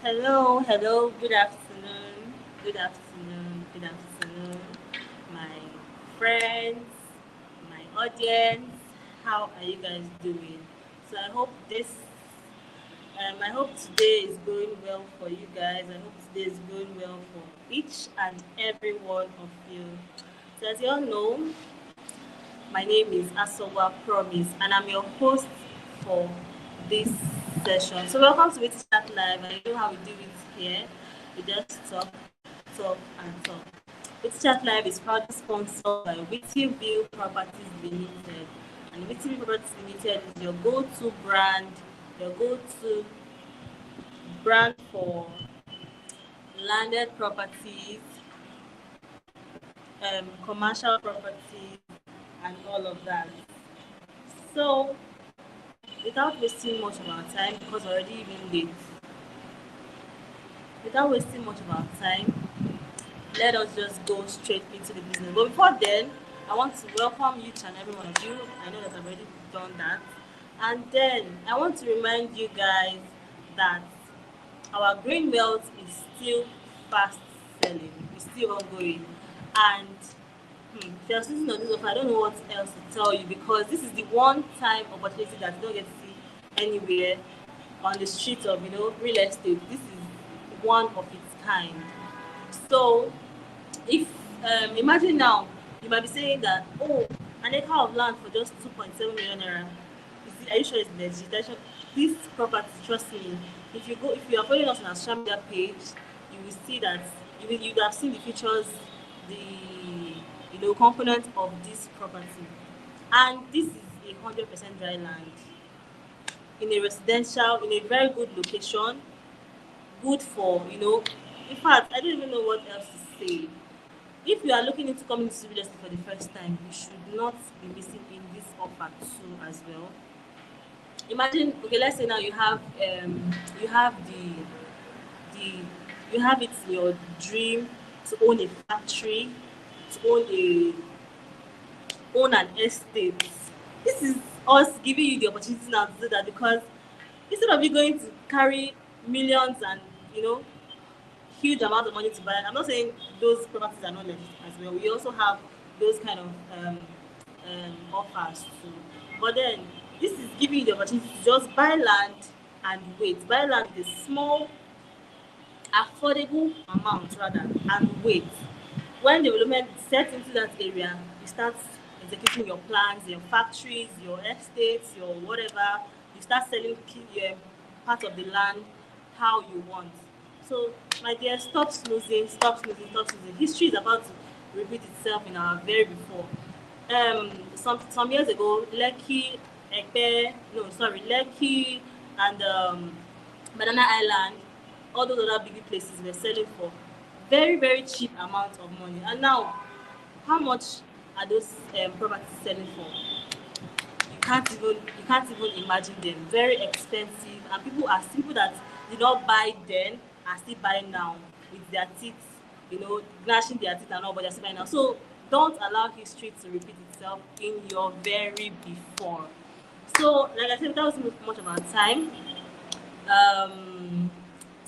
Hello, hello, good afternoon, good afternoon, good afternoon, my friends, my audience. How are you guys doing? So I hope today is going well for you guys. I hope today is going well for each and every one of you. So as you all know, my name is Asowa Promise, and I'm your host for this session. So welcome to WITTYCHAT Live. I know how we do it here. We just talk, talk, and talk. WITTYCHAT Live is proudly sponsored by Wittyview Properties Limited. And Wittyview Properties Limited is your go-to brand for landed properties, commercial properties, and all of that. So without wasting much of our time, because we're already even late, without wasting much of our time, let us just go straight into the business. But before then, I want to welcome each and every one of you. I know that I've already done that. And then I want to remind you guys that our green wealth is still fast selling, it's still ongoing. And if you're listening on this offer, I don't know what else to tell you, because this is the one time opportunity that you don't get to see anywhere on the streets of real estate. This is one of its kind. So if imagine now, you might be saying that, oh, an acre of land for just 2.7 million naira, are you sure it's legit? This property, trust me, if you are following us on our social media page, you will see that you would have seen the features, the component of this property. And this is 100% dry land in a in a very good location, good for, in fact, I don't even know what else to say. If you are looking into coming to real estate for the first time, you should not be missing in this offer too as well. Imagine, okay, let's say now you have the you have it in your dream to own a factory, to own an estate. This is us giving you the opportunity now to do that, because instead of you going to carry millions and huge amount of money to buy, I'm not saying those properties are not legit as well. We also have those kind of offers too. But then this is giving you the opportunity to just buy land and wait. Buy land with a small, affordable amount rather, and wait. When development sets into that area, you start executing your plans, your factories, your estates, your whatever. You start selling part of the land how you want. So, my dear, stop snoozing, stop snoozing, stop snoozing. History is about to repeat itself in our very before. Some years ago, Lekki and Banana Island, all those other big places were selling for very very cheap amount of money. And now, how much are those properties selling for? You can't even imagine them. Very expensive, and people that did not buy then are still buying now with their teeth, gnashing their teeth and all, but they're still buying now. So don't allow history to repeat itself in your very before. So, like I said, without wasting much of our time, um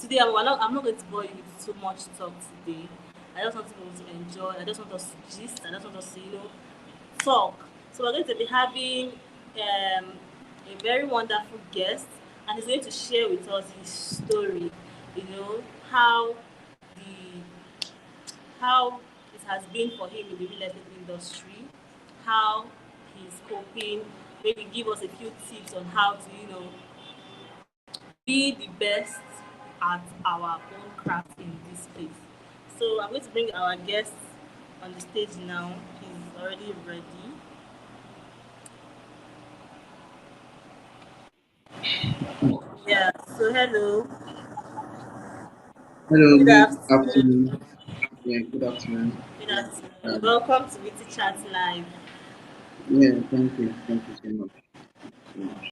today I'm not going to bore you with too much talk today. I just want people to enjoy. I just want us to gist. I just want us to talk. So we're going to be having a very wonderful guest, and he's going to share with us his story. You know how the how it has been for him in the real estate industry, how he's coping. Maybe give us a few tips on how to be the best at our own craft in this place. So I'm going to bring our guest on the stage now. He's already ready. Yeah. So hello. Hello, Good good afternoon. afternoon. Yeah, good afternoon. Good afternoon. Um, Welcome to Witty Chat Live. yeah, thank you. Thank you so much. So much.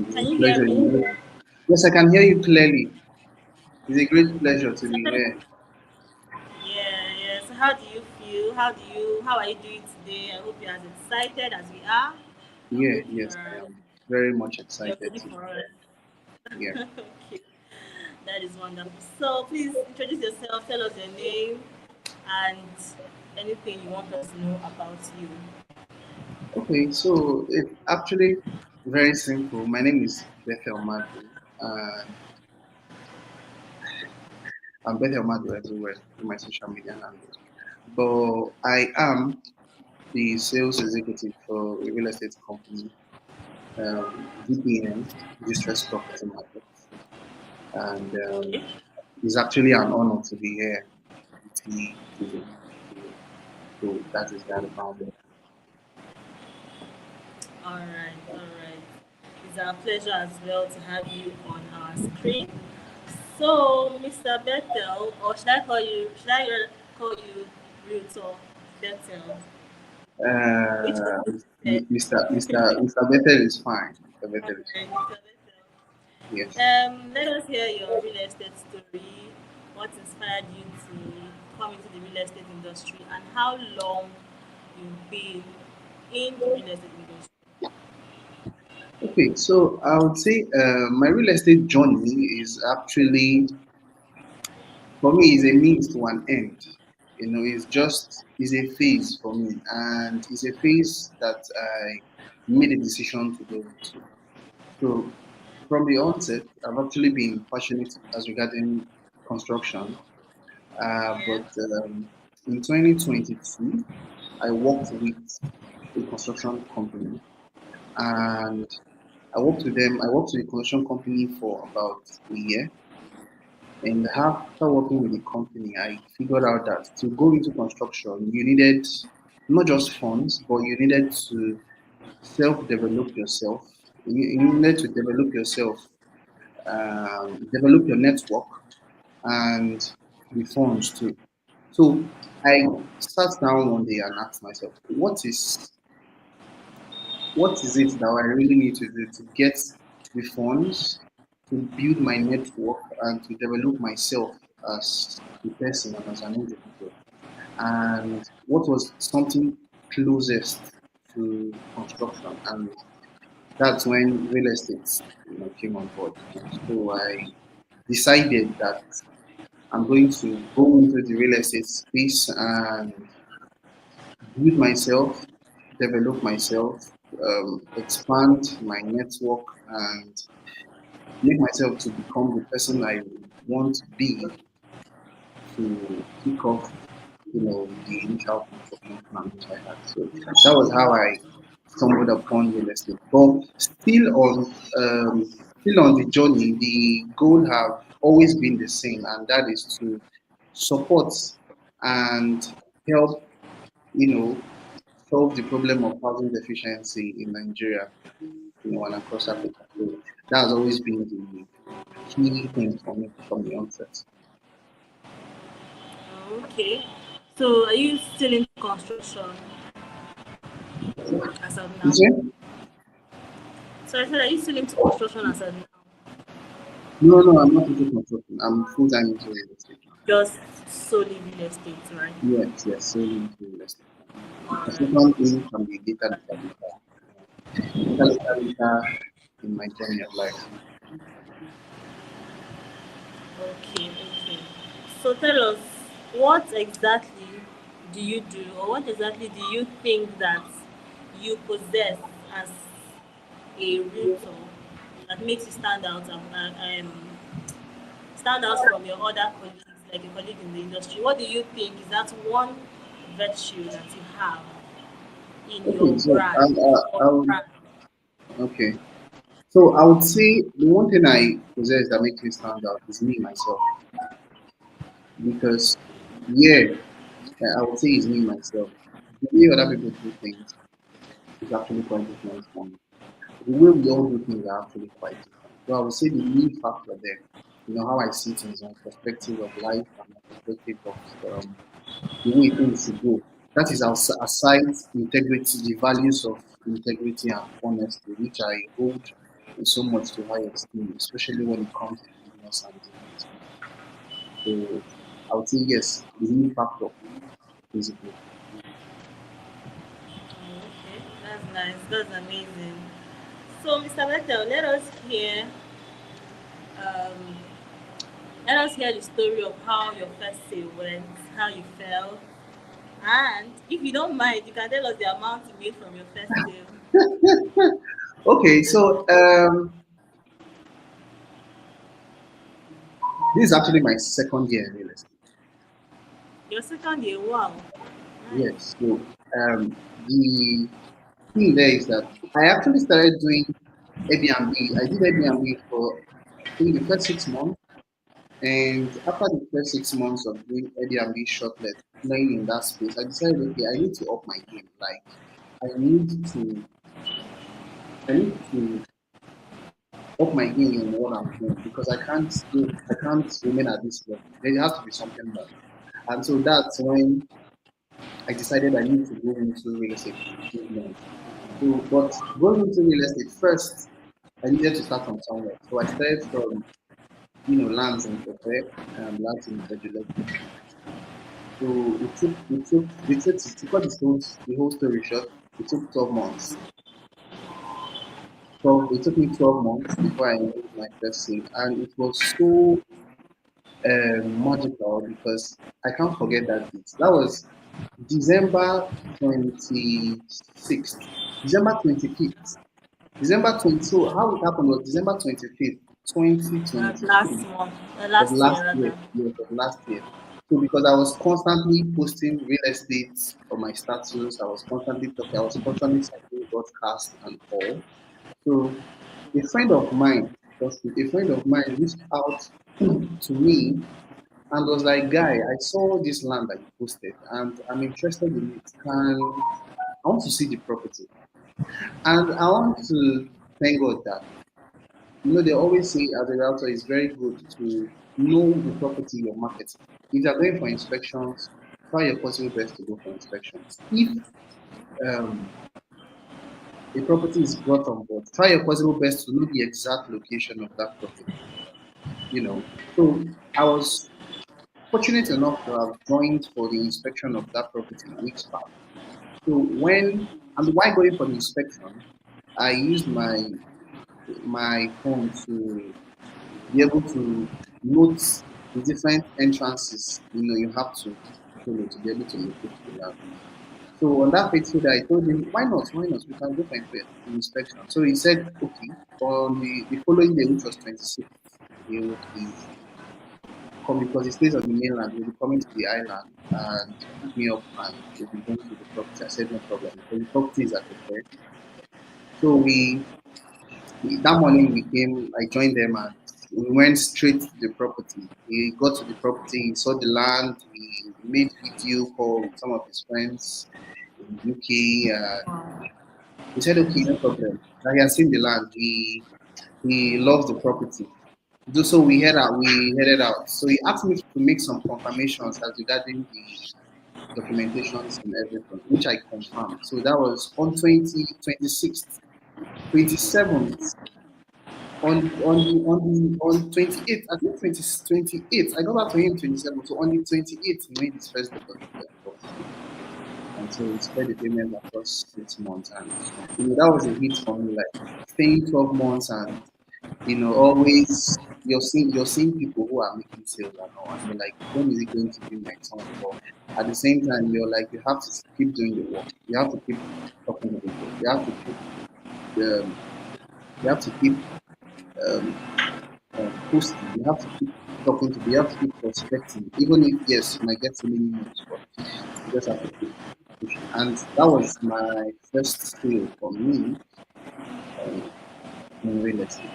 It's Can a you hear pleasure. me? Yes, I can hear you clearly. It's a great pleasure to So, be here. yeah, yeah. So how do you feel? How are you doing today? I hope you're as excited as we are. I Yeah, hope yes, I am very much you're excited ready to. for us. Yeah. Okay. That is wonderful. So please introduce yourself, tell us your name, and anything you want us to know about you. Okay, so it's actually very simple. My name is Bethel Madu, and I'm Bethel Madu everywhere in my social media handles. But I am the sales executive for a real estate company, VPN, Distress Property Market, and Okay. it's actually an honor to be here with you today. So that is that about it. All right, all right. It's our pleasure as well to have you on our screen. So, Mr. Bethel, or call you Ruto Bethel? Which one would you Mr. Bethel is fine. Mr. say? All Bethel is right, fine. Mr. Bethel. Yes. Let us hear your real estate story. What inspired you to come into the real estate industry, and how long you've been in the real estate industry? Okay, so I would say my real estate journey is actually, for me, is a means to an end. It's just is a phase for me, and it's a phase that I made a decision to go into. So from the onset, I've actually been passionate as regarding construction, Yeah. but in 2022, I worked with a construction company, and I worked with them. I worked with the construction company for about a year. And after working with the company, I figured out that to go into construction, you needed not just funds, but you needed to self-develop yourself. You needed to develop yourself, develop your network, and the funds too. So I sat down one day and asked myself, what is it that I really need to do to get the funds to build my network and to develop myself as a person and as an individual? And what was something closest to construction? And that's when real estate, came on board. So I decided that I'm going to go into the real estate space and build myself, develop myself, expand my network, and make myself to become the person I want to be to kick off, the initial construction plan which I had. So that was how I stumbled upon real estate. But still on the journey, the goal have always been the same, and that is to support and help, you know, solve the problem of housing deficiency in Nigeria, and across Africa. So that has always been the key thing for me from the onset. Okay. So, are you still in construction as of You now? say? So, I said, are you still into construction as of now? No, no, I'm not into construction. I'm full time into real estate now. Just solely real estate, right? Yes, yes, solely into real estate. The All right. construction thing can be later in my journey of life. Okay, okay. So, tell us, what exactly do you do, or what exactly do you think that you possess as a realtor that makes you stand out from your other colleagues, like a colleague in the industry? What do you think is that one virtue that you have in Okay, your so brand or I would, brand? okay. So I would say the one thing I possess that makes me stand out is me myself. Because yeah, I would say it's me myself. The way other people do things is actually quite different from the way we all do things are actually quite different. So I would say the main factor there, how I see things, my perspective of life and my perspective of the way things should go. That is aside integrity, the values of integrity and honesty, which I hold in so much to high esteem, especially when it comes to business and dealing with people. So I would say yes, the main factor, basically. Okay, that's nice. That's amazing. So, Mr. Vettel, let us hear um, Let us hear the story of how your first sale went, how you felt, and if you don't mind, you can tell us the amount you made from your first sale. Okay, so this is actually my second year in real estate. Your second year, wow, nice. Yes. So the thing there is that I actually started doing Airbnb. I did Airbnb for I think the first 6 months, and after the first 6 months of doing Airbnb shortlet, playing in that space, I decided, okay, I need to up my game. Like I need to, I need to up my game in what I'm doing because I can't remain at this level. There has to be something more. And so that's when I decided I need to go into real estate business. So, but going into real estate first, I needed to start from somewhere. So I started from lands in Kofe and lands in Beduleke. So to cut the whole story short, it took 12 months. So it took me 12 months before I made my first sale, and it was so magical because I can't forget that date. That was December 26th, December 25th, December 20. So how it happened was December 25th, Last 2023 month, of last year last year. rather. Yes, of last year. So because I was constantly posting real estate on my status, I was constantly talking, I was constantly sending broadcasts and all. So a friend of mine, just a friend of mine reached out to me and was like, "Guy, I saw this land that you posted, and I'm interested in it. I want to see the property, and I want to thank God that they always say as a realtor, it's very good to know the property you're marketing. If you're going for inspections, try your possible best to go for inspections. If um, a property is brought on board, try your possible best to know the exact location of that property. You know, so I was fortunate enough to have joined for the inspection of that property weeks back. So while going for the inspection, I used my phone to be able to note the different entrances you have to follow to be able to locate the land. So on that fateful day, I told him, why not? Why not? We can go for inspection. So he said, okay. On the following day, which was 26th, he would be coming because he stays on the mainland. He'll be coming to the island and pick me up and we'll be going to the property. I said, no problem. Because the property is at the fair. So that morning we came, I joined them and we went straight to the property. He got to the property, he saw the land, he made video call with some of his friends in UK and he said, okay, no problem. Now he has seen the land. He loves the property. So we headed out. So he asked me to make some confirmations as regarding the documentations and everything, which I confirmed. So that was on 26th, 27th, on 28th, I think 28th, I got back to him 27th. So on the 28th, he made his first deposit for the property. And so we spread the payment across 6 months. And that was a hit for me, like staying 12 months and always you're seeing people who are making sales and all, and you're like, when is it going to be my turn? But at the same time, you're like, you have to keep doing the work. You have to keep talking to people. Um, you have to keep um, posting. You have to keep talking to people. You have to keep prospecting, even if yes, you might get so many news, but you just have to keep pushing. And that was my first sale for me um, in real estate.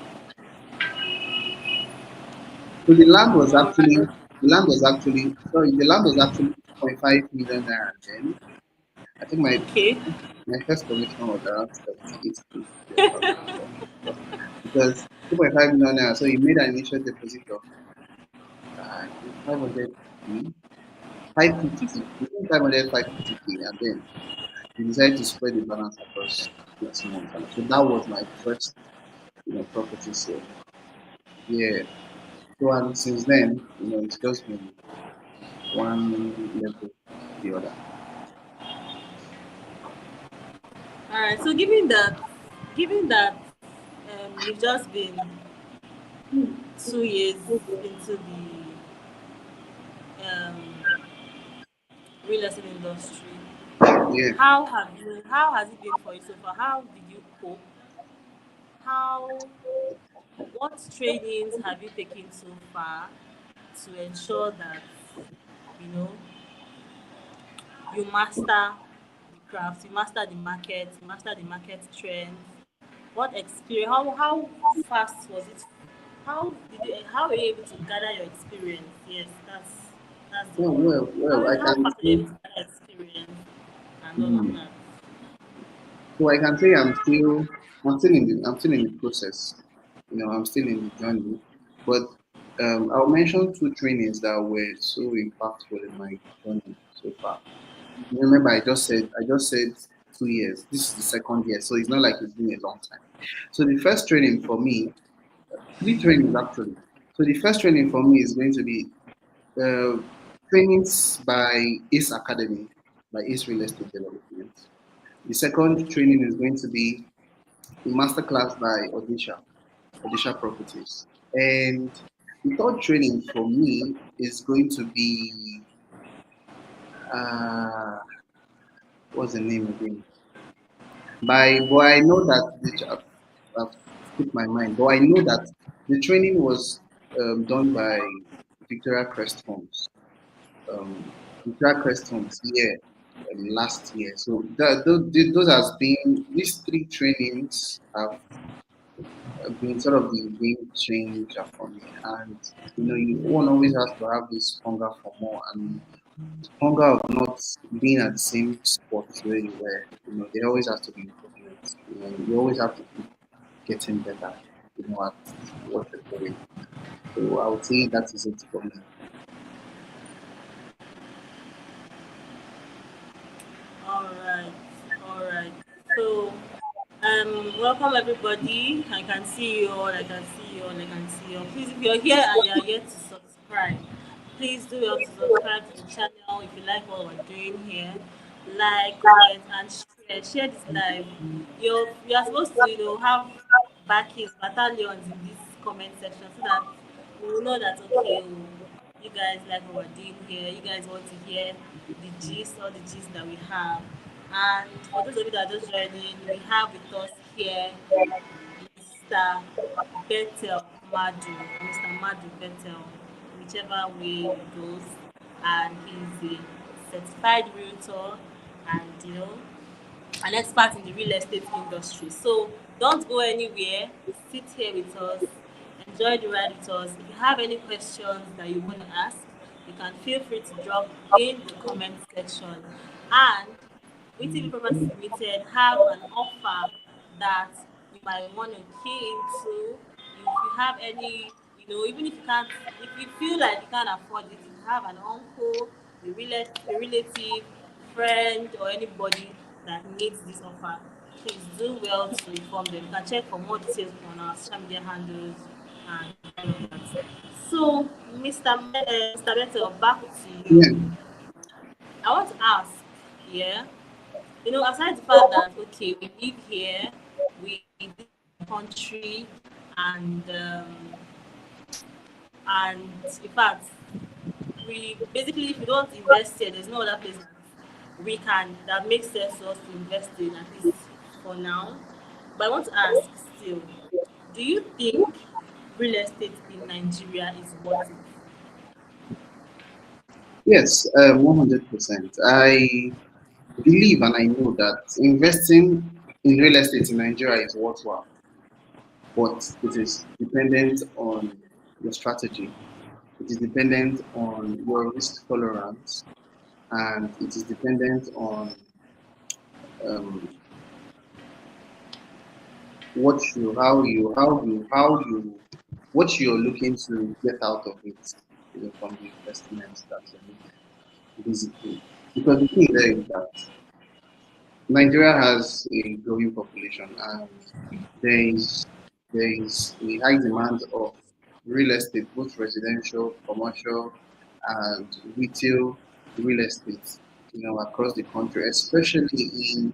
So the land was actually 2.5 million naira then. I think Okay. my first commission was around 78K, if I'm not sure. Because 2.5 million naira, so he made an initial deposit of 500K, 550, between 500 550K, and then he decided to spread the balance across 6 months. And so that was my first property sale. Yeah. So and since then, it's just been one level to the other. All right. So given that you've just been 2 years into the real estate industry. Yeah. How has it been for you so far? How did you cope? How what trainings have you taken so far to ensure that you know you master the craft, you master the market, you master the market trends? What experience? How fast was it? How were you able to gather your experience? Yes, that's the Well, word. well, How well, I how can fast were you say, able to gather experience and all of mm, that? so I can say I'm still in the process. I'm still in the journey. But I'll mention two trainings that were so impactful in my journey so far. Remember, I just said 2 years. This is the second year, so it's not like it's been a long time. So the first training for me, three trainings actually. So the first training for me is going to be uh, trainings by ACE Academy, by ACE Real Estate Development. The second training is going to be a masterclass by Odisha Properties. And the third training for me is going to be, uh, what's the name again? But I know that I've skipped my mind, but I know that the training was done by Victoria Crest Homes. Victoria Crest Homes, yeah, last year. So those has been these three trainings have been sort of the game changer for me. And one always has to have this hunger for more and hunger of not being at the same spot where you were. There always has to be improvement. You always have to keep getting better. At what you're doing. So I would say that is it for me. All right, all right. So, welcome everybody. I can see you all. I can see you all. I can see you all. Please, if you're here and you're yet to subscribe, please do help to subscribe to the channel if you like what we're doing here. Like, comment, and share. Share this live. You are supposed to have backings, battalions in this comment section so that we will know that okay, you guys like what we're doing here. You guys want to hear the gist or the gist that we have. And for those of you that are just joining, we have with us here Mr. Bethel Madu, Mr. Madu Bethel, whichever way it goes. And he's a certified realtor and an expert in the real estate industry. So don't go anywhere. Sit here with us. Enjoy the ride with us. If you have any questions that you want to ask, you can feel free to drop in the comment section. And WITTY Properties Limited have an offer that you might want to key into. If you have any, even if you can't, if you feel like you can't afford it, if you have an uncle, a relative, friend, or anybody that needs this offer, please do well to inform them. You can check for more details on our social media handles and all of that. So, Mr. Beto, back to you. Yeah. I want to ask, yeah, aside the fact that okay, we live here, this is our country, and and in fact, we basically if we don't invest here, there's no other place that makes sense for us to invest in at least for now. But I want to ask still, do you think real estate in Nigeria is worth it? Yes, 100%. I believe and I know that investing in real estate in Nigeria is worthwhile, but it is dependent on your strategy. It is dependent on your risk tolerance, and it is dependent on um, what you're looking to get out of it, from the investments that you're making, basically. Because the thing there is that Nigeria has a growing population, and there is there is a high demand of real estate, both residential, commercial, and retail real estate, across the country, especially in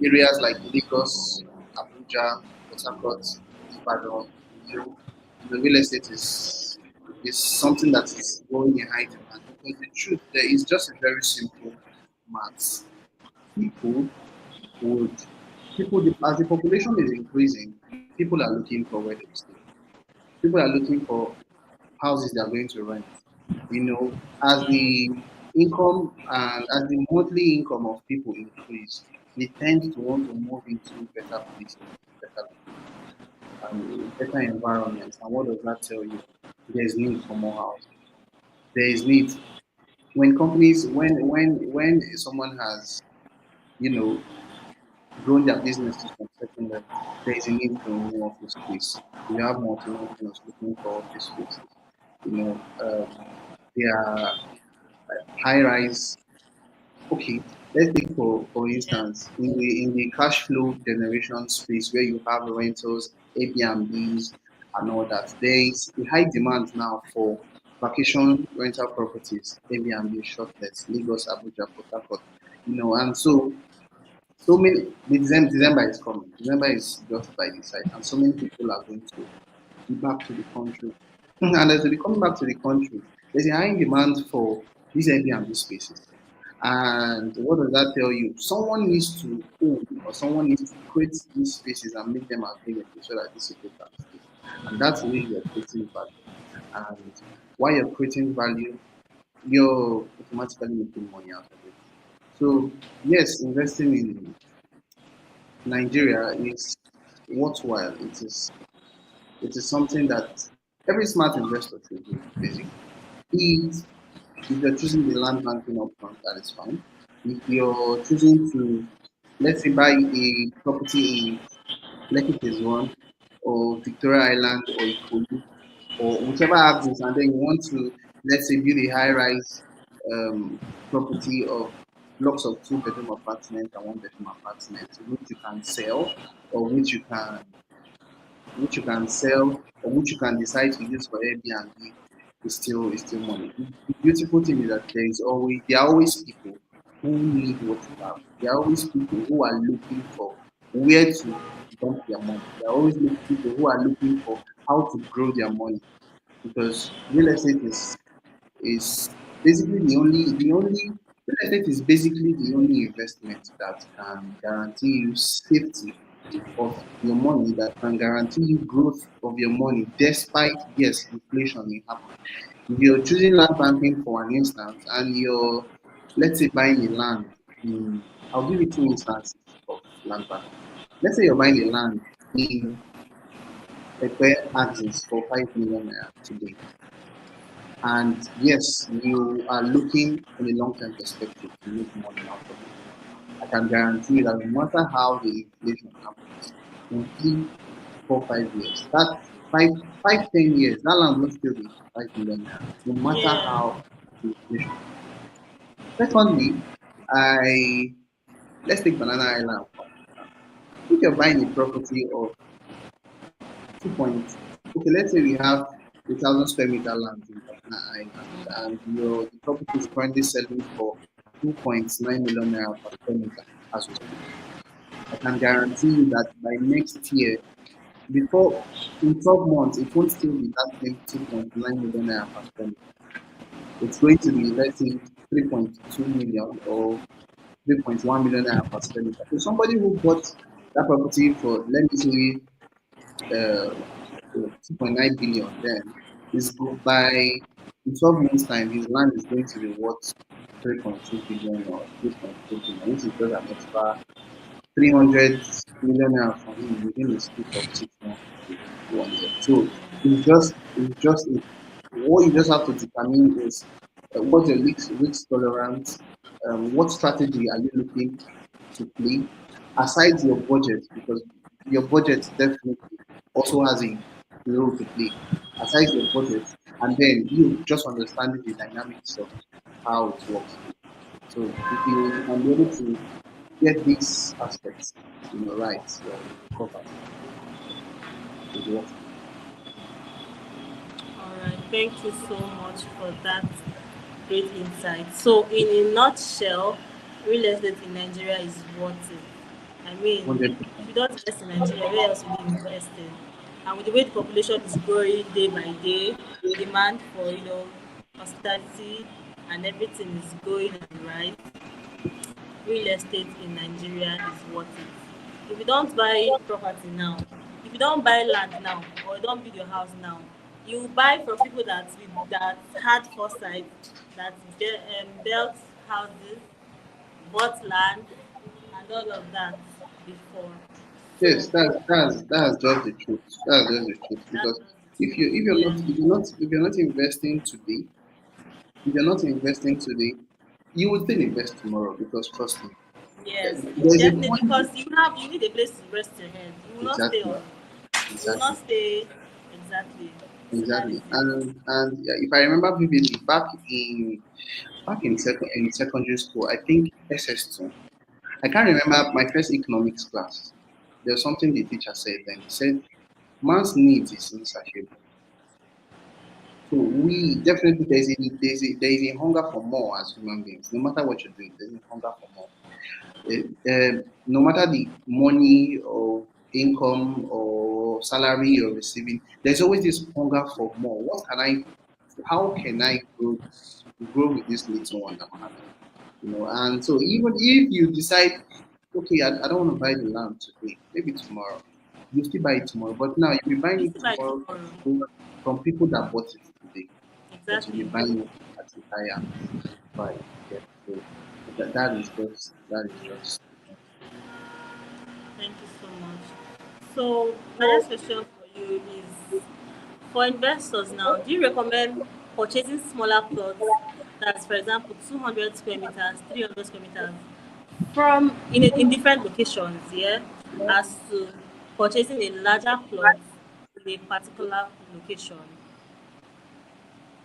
areas like Lagos, Abuja, Port Harcourt, Ibadan, Oyo. the real estate is something that is growing in high demand. Because the truth there is just a very simple maths. People would as the population is increasing, people are looking for where they will stay. People are looking for houses they are going to rent. You know, as Yeah. the income and as the monthly income of people increase, they tend to want to move into better places, better better environments. And what does that tell you? There is need for more housing. There is need when companies when someone has you know grown their business to some certain level, there is a need for a new office space. You have multinationals looking for office spaces. You know, they are high rise. Okay, let's take for Yeah. instance in the cash flow generation space where you have rentals, Airbnbs, and all that. There is a high demand now for vacation rental properties, Airbnb, shortlets, Lagos, Abuja, Port Harcourt. And so many December is coming. December is just by the side, and so many people are going to be back to the country. And as they be coming back to the country, there's a high demand for these Airbnb spaces. And what does that tell you? Someone needs to own or someone needs to create these spaces and make them available so that these people can stay. And that's the way you're creating value. And while you're creating value, you're automatically making money out of it. So yes, investing in Nigeria is worthwhile. It is something that every smart investor should do, basically. If if you're choosing the land banking option, that is fine. If you're choosing to, let's say, buy a property in Lekki Phase 1 or Victoria Island or Ikolu or whichever axis, and then you want to, let's say, build a high-rise um, property of blocks of two-bedroom apartments and one-bedroom apartments, which you can sell or which you can sell or which you can decide to use for Airbnb is still money. The beautiful thing is that there are always people who need what you have. There are always people who are looking for where to dump their money. There are always people who are looking for how to grow their money because real estate is basically the only real estate is basically the only investment that can guarantee you safety of your money, that can guarantee you growth of your money despite, yes, inflation may happen. If you're choosing land banking for an instance and you're, let's say, buying a land in, I'll give you two instances of land banking. Let's say you're buying a land in Pepe Axis for 5 million naira today. And yes, you are looking in a long term perspective to make money out of it. I can guarantee you that no matter how the inflation happens, in 3, 4, 5 years, that 5, 10 years, that land will still be 5 million naira, no matter Yeah. how the inflation. Secondly, I let's take Banana Island for instance. If you're buying a property of 2 point, okay, let's say we have 1,000 square meter land in Banana Island, and the property is currently selling for 2.9 million naira per square meter as we speak. I can guarantee you that by next year, before in 12 months, it won't still be that same 2.9 million naira per square meter. It's going to be, let's say, 3.2 million or 3.1 million naira per square meter. So somebody who bought that property for, let me say, 2.9 billion, then is by in 12 months' time, his land is going to be worth 3.2 billion or 3.3 billion, which is just an extra 300 million naira for him within a space of 6 months to 1 year. So what you just have to determine is what's your risk tolerance, what strategy are you looking to play aside your budget, because your budget definitely also has a role to play aside your budget, and then you just understanding the dynamics of how it works. So if you can be able to get these aspects, right, you're covered. It works. All right. Thank you so much for that great insight. So, in a nutshell, real estate in Nigeria is worth it. I mean, 100. if you don't invest in Nigeria, where else will you invest in? And with the way the population is growing day by day, demand for hospitality and everything is going on rise. Real estate in Nigeria is worth it. If you don't buy property now, if you don't buy land now, or you don't build your house now, you buy from people that had foresight, that built houses, bought land, and all of that before. Yes, So that's just the truth. That's just the truth. that's Because just the truth. Yeah. if you're not investing today, if you're not investing today, you will still invest tomorrow. Because trust me, Yes, there's a definitely. point. Because you need a place to rest your head. You will not stay Exactly, on. You will exactly, not stay exactly. So that is exactly. it. And yeah, if I remember vividly, back in secondary school, I think SS2. I can't remember my first economics class. There was something the teacher said then. He said, "Man's needs is insatiable." So we definitely there is a hunger for more as human beings. No matter what you're doing, there's a hunger for more. No matter the money or income or salary you're receiving, there's always this hunger for more. How can I grow with this little one I'm having? And so even if you decide, okay, I don't want to buy the land today, maybe tomorrow, you still buy it tomorrow. But now you'll be buying You it still buy tomorrow tomorrow. from people that bought it today, but you'll be Exactly. buying it at a higher price. Yeah. So that is just. Thank you so much. So my next question for you is, for investors now, do you recommend purchasing smaller plots, that's for example 200 square meters, 300 square meters, from in different locations, yeah, as to purchasing a larger plot in a particular location?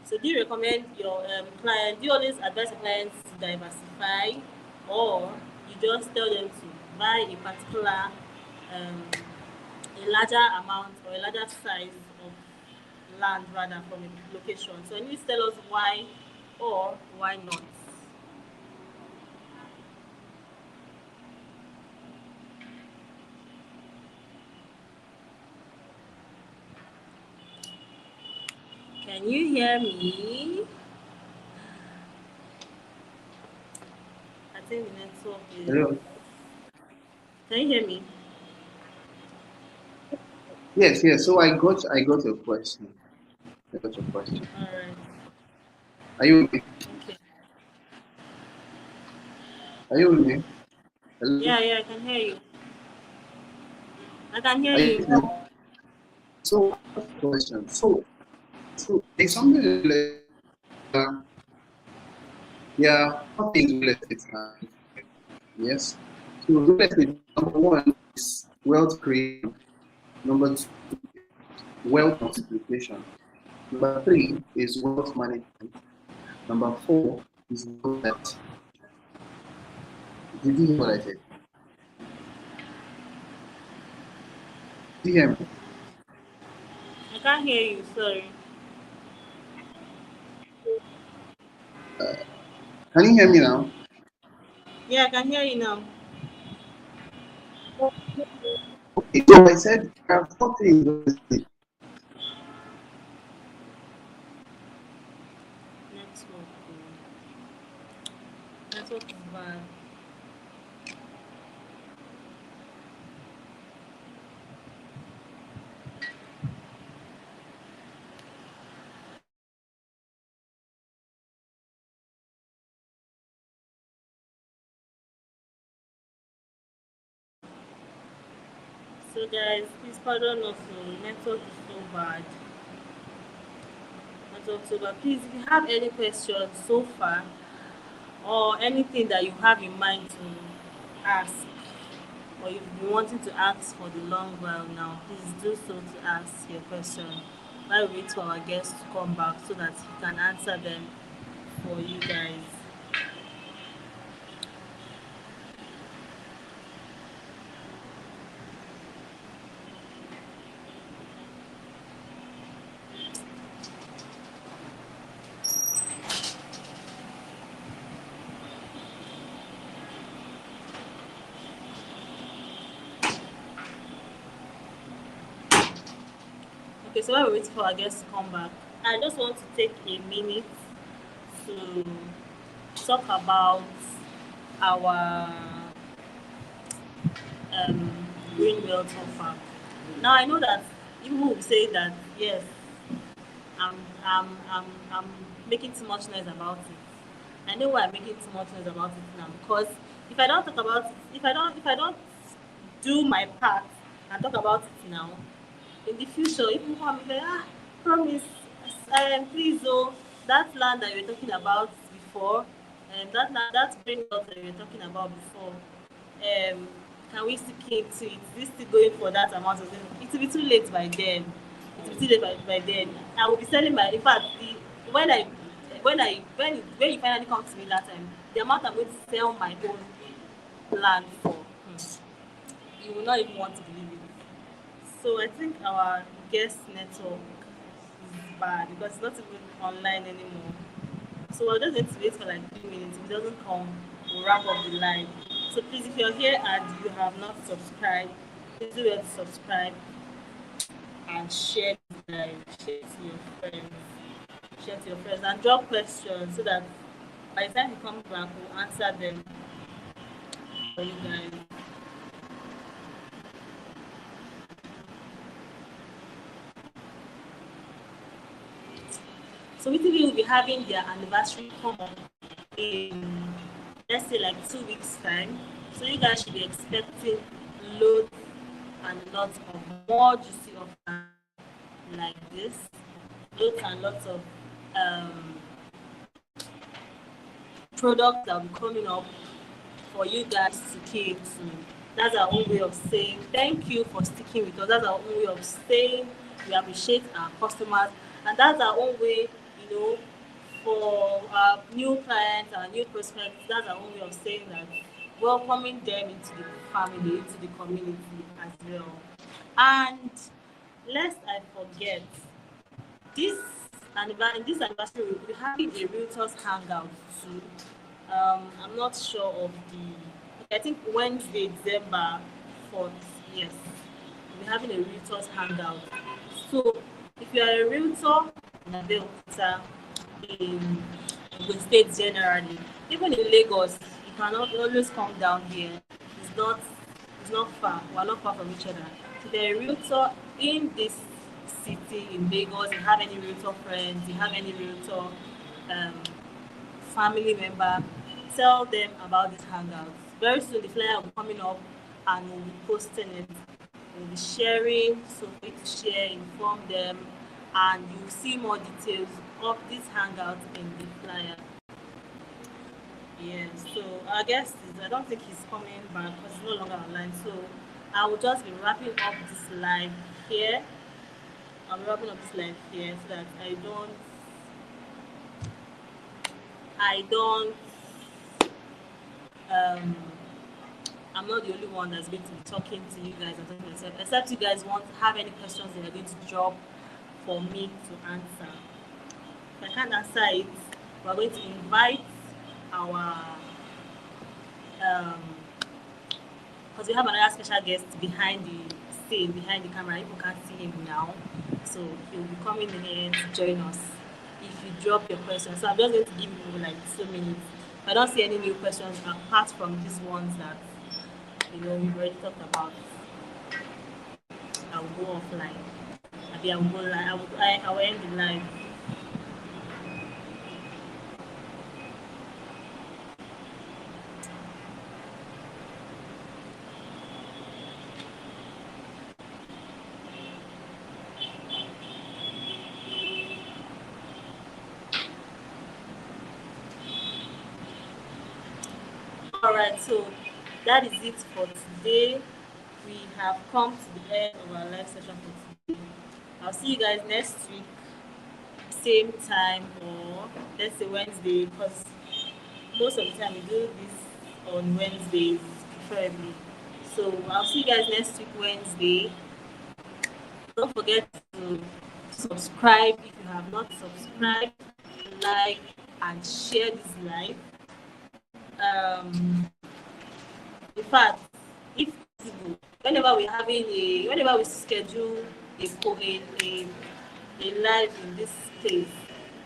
So do you recommend your client, do you always advise your clients to diversify, or you just tell them to buy a particular, um, a larger amount or a larger size of land rather from a location? So can you tell us why or why not? Can you hear me? I think the network is. Hello? Can you hear me? Yes, yes. So I got a question. I got a question. All right. Are you with me? Okay. Are you with me? Hello? Yeah, yeah, I can hear you. I can hear Are you you. with me? So I have a question. So there's something related. Yeah, how things real estate are different. Yes. So real estate, number one is wealth creation. Number two, wealth multiplication. Number three is wealth management. Number four is wealth diversification. Did you hear what I said? Did you hear me? I can't hear you, sorry. Can you hear me now? Yeah, I can hear you now. Okay, so I said there are four things in real estate. Network. Network is bad. So guys, please pardon us. Network is so bad. Network so bad. Please, if you have any questions so far, or anything that you have in mind to ask, or you've been wanting to ask for the long while now, please do so to ask your question while we wait for our guests to come back so that he can answer them for you guys. Okay, so while we're waiting for our guests to come back, I just want to take a minute to talk about our um, green wealth offer. Now I know that people will say that yes, I'm I'm I'm I'm making too much noise about it. I know why I'm making too much noise about it now, because if I don't talk about it, if I don't do my part and talk about it now, in the future, if people come and say, promise, please, oh, that land that you were talking about before, that green belt that you were talking about before, can we still keep to it? Is this still going for that amount of thing? It will be too late by then. It will be too late by then. I will be selling my, in fact, when I, when you finally come to me that time, the amount I'm going to sell my own land for, you will not even want to believe it. So I think our guest network is bad because it's not even online anymore. So we're just going to wait for like 3 minutes. If it doesn't come, we'll wrap up the live. So please, if you're here and you have not subscribed, please do well to subscribe and share the live. Share to your friends. Share to your friends and drop questions so that by the time you come back, we'll answer them for you guys. So WITTYCHAT will be having their anniversary come up in, let's say, like 2 weeks time. So you guys should be expecting loads and lots of more juicy offers like this. Loads and lots of products that will be coming up for you guys to key into. That's our own way of saying thank you for sticking with us. That's our own way of saying we appreciate our customers, and that's our own way, for our new clients, our new prospects. That's our own way of saying that welcoming them into the family, into the community as well. And lest I forget, this this anniversary we'll be having a realtors hangout too. I'm not sure of I think Wednesday, December 4th. Yes, we'll be having a realtors hangout. So if you are a realtor in Abeokuta, in Ogun State generally, even in Lagos, you can always come down here. It's not it's not far. We're not far from each other. So the realtor in this city in Lagos, you have any realtor friends, you have any realtor um, family member, tell them about this hangout. Very soon the flyer will be coming up and we'll be posting it. We'll be sharing, so for you to share, inform them, and you'll see more details of this hangout in the flyer. Yeah, so our guest I don't think he's coming back because he's no longer online. So I will just be wrapping up this live here. I'll be wrapping up this live here so that I don't um I'm not the only one that's going to be talking to you guys and talking to myself, except you guys want to have any questions that you're going to drop for me to answer. If I can't answer it, we're going to invite our because we have another special guest behind the scene, behind the camera. People can't see him now, so he'll be coming in here to join us. If you drop your questions, so I'm just going to give you like 2 minutes. If I don't see any new questions apart from these ones that we've already talked about, I will go offline. Maybe I will go live. I will end the live. Alright, so that is it for today. We have come to the end of our live session for today. I'll see you guys next week, same time, or let's say Wednesday, because most of the time we do this on Wednesdays, preferably. So I'll see you guys next week, Wednesday. Don't forget to subscribe if you have not subscribed, like, and share this live. In fact, if possible, whenever we schedule a live in this place,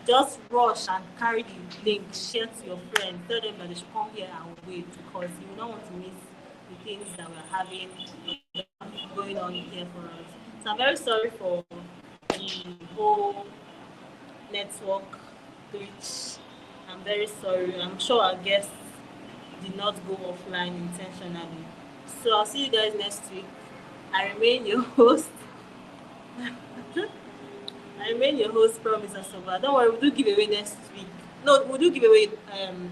just rush and carry the link, share to your friends, tell them that they should come here and wait, because you will not want to miss the things that we're having going on here for us. So I'm very sorry for the whole network glitch. I'm very sorry. I'm sure our guests did not go offline intentionally. So I'll see you guys next week. I remain your host. I remain your host, Promise Asoba. Don't worry, we'll do giveaway next week. No, we'll do giveaway in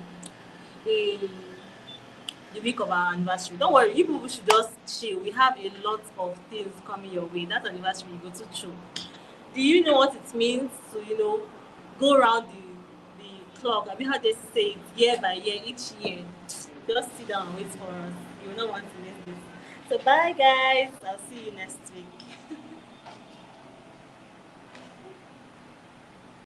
the week of our anniversary. Don't worry, you people should just chill. We have a lot of things coming your way. That anniversary you go to chill. Do you know what it means to, go around the clock? Have you heard they say it year by year, each year? Just sit down and wait for us. You will not want to miss this. So bye guys. I'll see you next week.